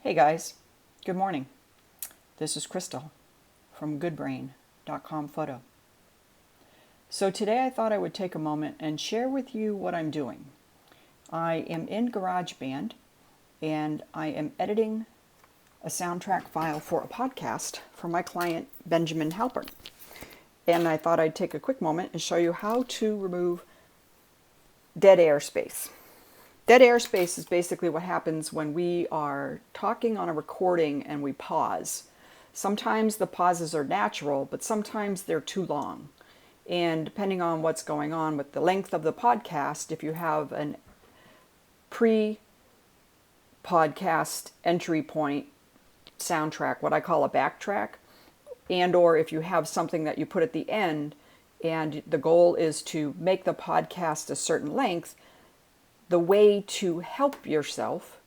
Hey guys, good morning. This is Crystal from goodbrain.com photo. So today I thought I would take a moment and share with you what I'm doing. I am in GarageBand and I am editing a soundtrack file for a podcast for my client Benjamin Halpern. And I thought I'd take a quick moment and show you how to remove dead airspace. Dead airspace is basically what happens when we are talking on a recording and we pause. Sometimes the pauses are natural, but sometimes they're too long. And depending on what's going on with the length of the podcast, if you have an pre-podcast entry point soundtrack, what I call a backtrack, and or if you have something that you put at the end and the goal is to make the podcast a certain length, the way to help yourself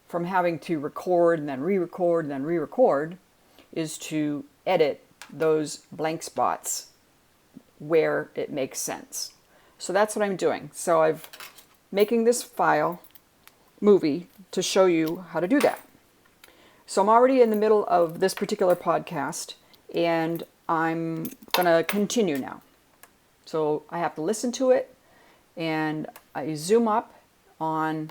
from having to record and then re-record and then re-record is to edit those blank spots where it makes sense. So that's what I'm doing. So I'm making this movie to show you how to do that. So I'm already in the middle of this particular podcast and I'm going to continue now. So I have to listen to it and I zoom up on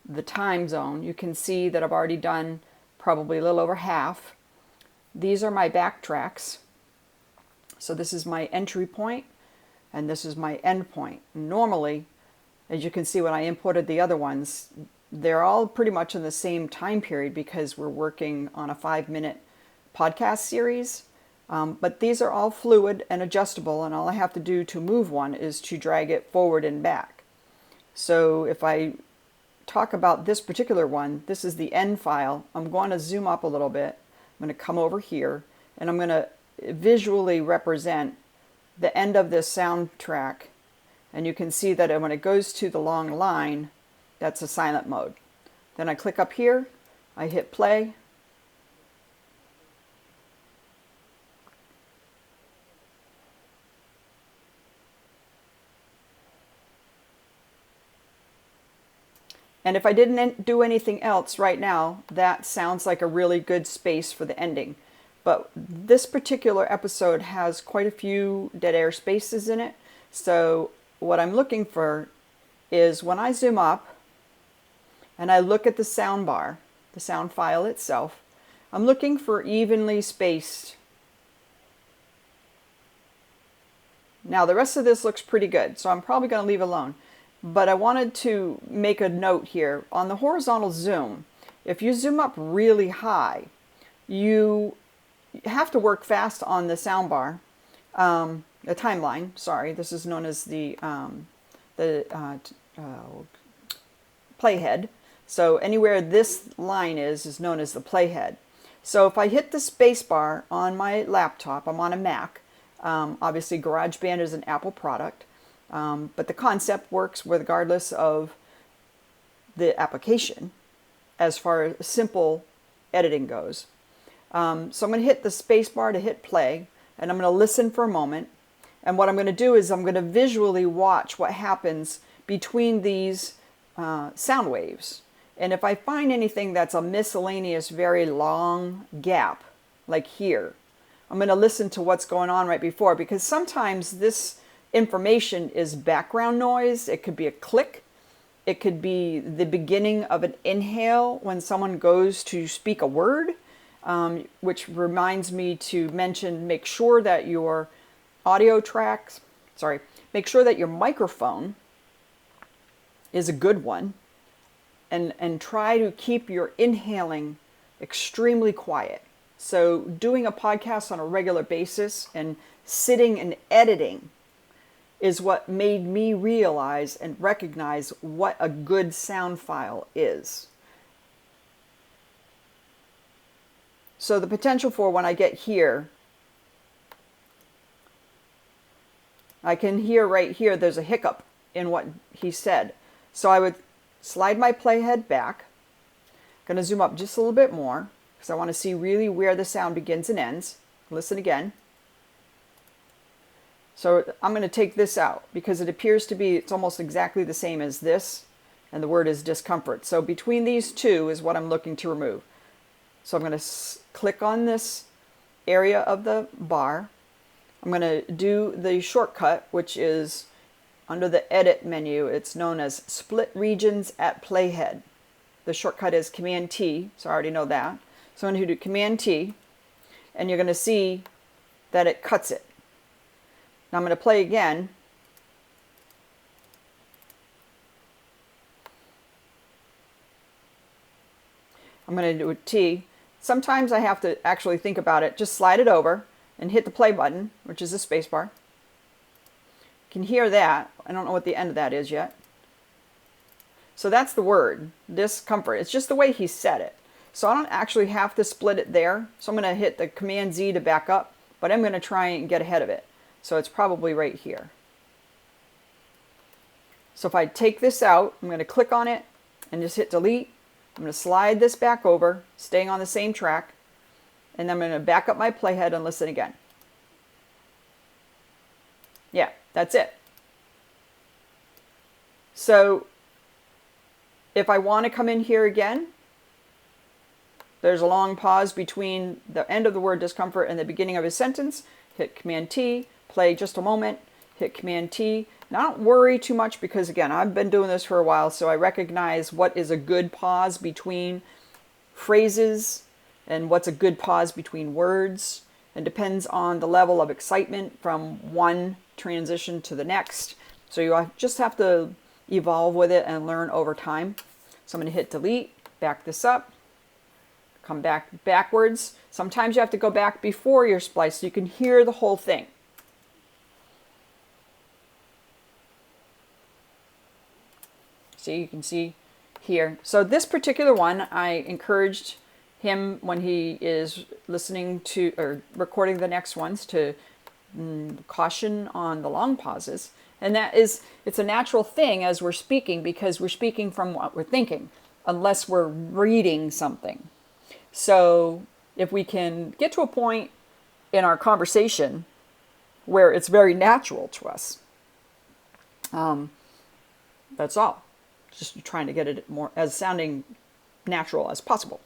the time zone. You can see that I've already done probably a little over half. These are my backtracks. So this is my entry point and this is my end point. Normally, as you can see when I imported the other ones, they're all pretty much in the same time period because we're working on a 5-minute podcast series. But these are all fluid and adjustable, and all I have to do to move one is to drag it forward and back. So if I talk about this particular one, this is the end file. I'm going to zoom up a little bit. I'm going to come over here and I'm going to visually represent the end of this soundtrack. And you can see that when it goes to the long line, that's a silent mode. Then I click up here, I hit play. And if I didn't do anything else right now, that sounds like a really good space for the ending. But this particular episode has quite a few dead air spaces in it. So what I'm looking for is when I zoom up and I look at the sound bar, the sound file itself, I'm looking for evenly spaced. Now the rest of this looks pretty good, so I'm probably going to leave it alone. But I wanted to make a note here. On the horizontal zoom, if you zoom up really high, you have to work fast on the soundbar, the timeline, sorry. This is known as the playhead. So anywhere this line is known as the playhead. So if I hit the space bar on my laptop, I'm on a Mac. Obviously GarageBand is an Apple product. But the concept works regardless of the application as far as simple editing goes. So I'm going to hit the space bar to hit play and I'm going to listen for a moment. And what I'm going to do is I'm going to visually watch what happens between these sound waves. And if I find anything that's a miscellaneous, very long gap, like here, I'm going to listen to what's going on right before, because sometimes this information is background noise. It could be a click. It could be the beginning of an inhale when someone goes to speak a word, which reminds me to mention, make sure that your make sure that your microphone is a good one and try to keep your inhaling extremely quiet. So doing a podcast on a regular basis and sitting and editing is what made me realize and recognize what a good sound file is. So the potential for when I get here, I can hear right here there's a hiccup in what he said. So I would slide my playhead back. I'm going to zoom up just a little bit more because I want to see really where the sound begins and ends. Listen again. So I'm going to take this out because it appears to be, it's almost exactly the same as this, and the word is discomfort. So between these two is what I'm looking to remove. So I'm going to click on this area of the bar. I'm going to do the shortcut, which is under the Edit menu. It's known as Split Regions at Playhead. The shortcut is Command T, so I already know that. So I'm going to do Command T, and you're going to see that it cuts it. Now I'm going to play again. I'm going to do a T. Sometimes I have to actually think about it. Just slide it over and hit the play button, which is the space bar. You can hear that. I don't know what the end of that is yet. So that's the word, discomfort. It's just the way he said it. So I don't actually have to split it there. So I'm going to hit the Command Z to back up, but I'm going to try and get ahead of it. So it's probably right here. So if I take this out, I'm going to click on it and just hit delete. I'm going to slide this back over, staying on the same track, and then I'm going to back up my playhead and listen again. Yeah, that's it. So if I want to come in here again, there's a long pause between the end of the word discomfort and the beginning of his sentence. Hit Command T, play just a moment, hit Command T. Now don't worry too much because, again, I've been doing this for a while, so I recognize what is a good pause between phrases and what's a good pause between words. It depends on the level of excitement from one transition to the next. So you just have to evolve with it and learn over time. So I'm going to hit delete, back this up, come back backwards. Sometimes you have to go back before your splice so you can hear the whole thing. See, you can see here. So this particular one, I encouraged him when he is listening to or recording the next ones to caution on the long pauses. And that is, it's a natural thing as we're speaking because we're speaking from what we're thinking, unless we're reading something. So if we can get to a point in our conversation where it's very natural to us, that's all. Just trying to get it more as sounding natural as possible.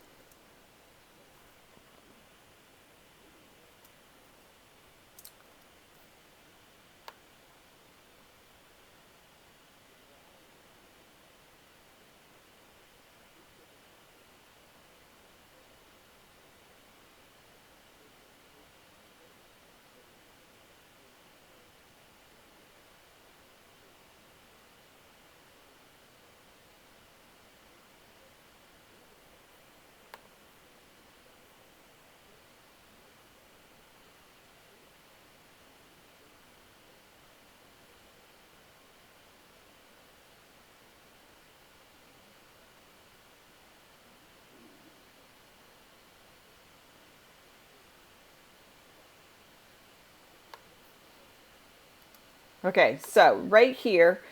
Okay, so right here,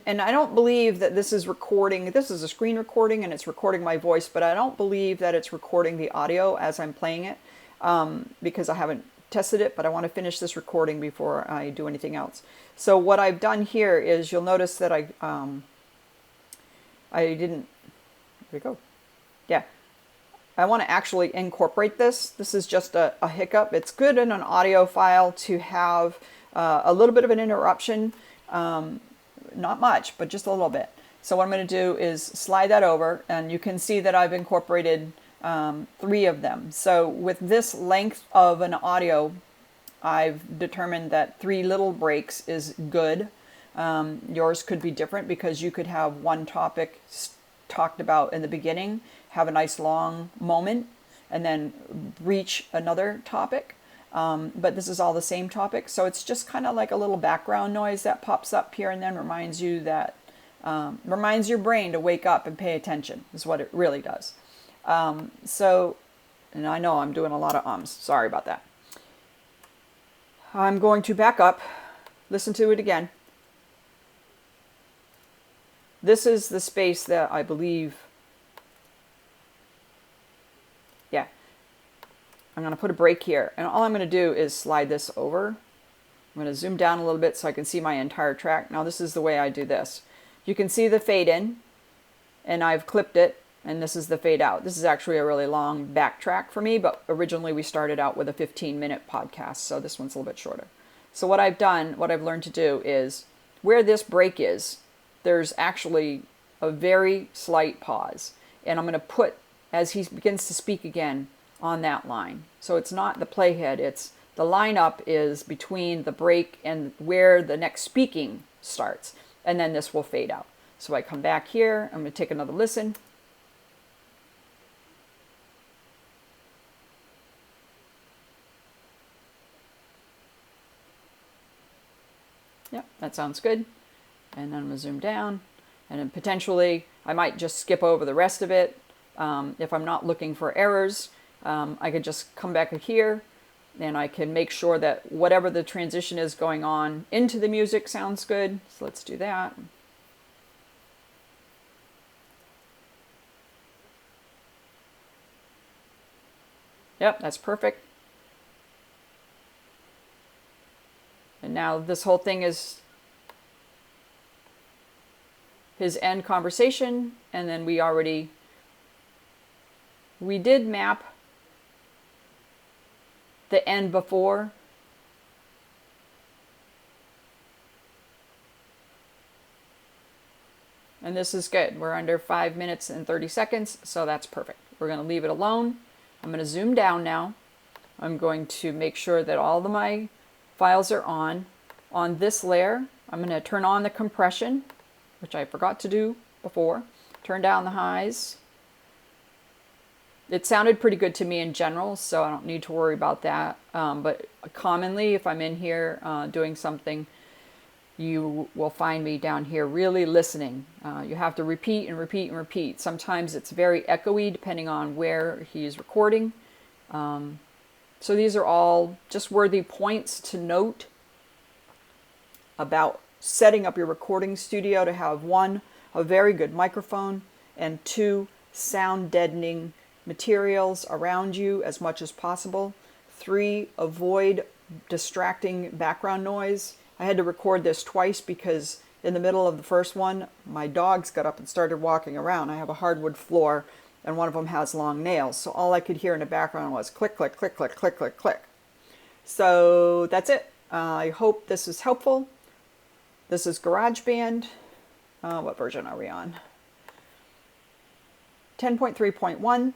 and I don't believe that this is recording, this is a screen recording and it's recording my voice, but I don't believe that it's recording the audio as I'm playing it because I haven't tested it, but I want to finish this recording before I do anything else. So what I've done here is you'll notice that I didn't, there we go. Yeah, I want to actually incorporate this. This is just a hiccup. It's good in an audio file to have a little bit of an interruption, not much, but just a little bit. So what I'm going to do is slide that over, and you can see that I've incorporated 3 of them. So with this length of an audio, I've determined that 3 little breaks is good. Yours could be different because you could have one topic talked about in the beginning, have a nice long moment, and then reach another topic. But this is all the same topic, so it's just kind of like a little background noise that pops up here and then reminds you that, reminds your brain to wake up and pay attention, is what it really does. So, and I know I'm doing a lot of ums, sorry about that. I'm going to back up, listen to it again. This is the space that I believe, yeah. I'm going to put a break here, and all I'm going to do is slide this over. I'm going to zoom down a little bit so I can see my entire track. Now this is the way I do this. You can see the fade in, and I've clipped it, And this is the fade out. This is actually a really long backtrack for me, but originally we started out with a 15-minute podcast, so this one's a little bit shorter. So what I've learned to do is, where this break is, there's actually a very slight pause. And I'm going to put, as he begins to speak again, on that line. So it's not the playhead, it's the lineup is between the break and where the next speaking starts. And then this will fade out. So I come back here, I'm going to take another listen. Yep, that sounds good. And then I'm going to zoom down. And then potentially I might just skip over the rest of it. If I'm not looking for errors, I could just come back here and I can make sure that whatever the transition is going on into the music sounds good. So let's do that. Yep, that's perfect. And now this whole thing is his end conversation, and then we did map the end before. And this is good. We're under 5 minutes and 30 seconds, so that's perfect. We're going to leave it alone. I'm going to zoom down now. I'm going to make sure that all of my files are on this layer. I'm going to turn on the compression, which I forgot to do before. Turn down the highs. It sounded pretty good to me in general, so I don't need to worry about that. But commonly, if I'm in here doing something, you will find me down here really listening. You have to repeat and repeat and repeat. Sometimes it's very echoey depending on where he's recording. So these are all just worthy points to note about setting up your recording studio to have, one, a very good microphone, and two, sound deadening materials around you as much as possible. Three, avoid distracting background noise. I had to record this twice because in the middle of the first one, my dogs got up and started walking around. I have a hardwood floor and one of them has long nails. So all I could hear in the background was click, click, click, click, click, click, click. So that's it. I hope this is helpful. This is GarageBand. What version are we on? 10.3.1.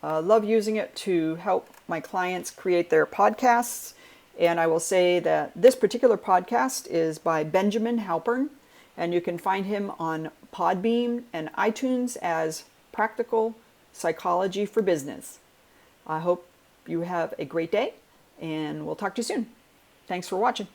Love using it to help my clients create their podcasts. And I will say that this particular podcast is by Benjamin Halpern, and you can find him on Podbean and iTunes as Practical Psychology for Business. I hope you have a great day, and we'll talk to you soon. Thanks for watching.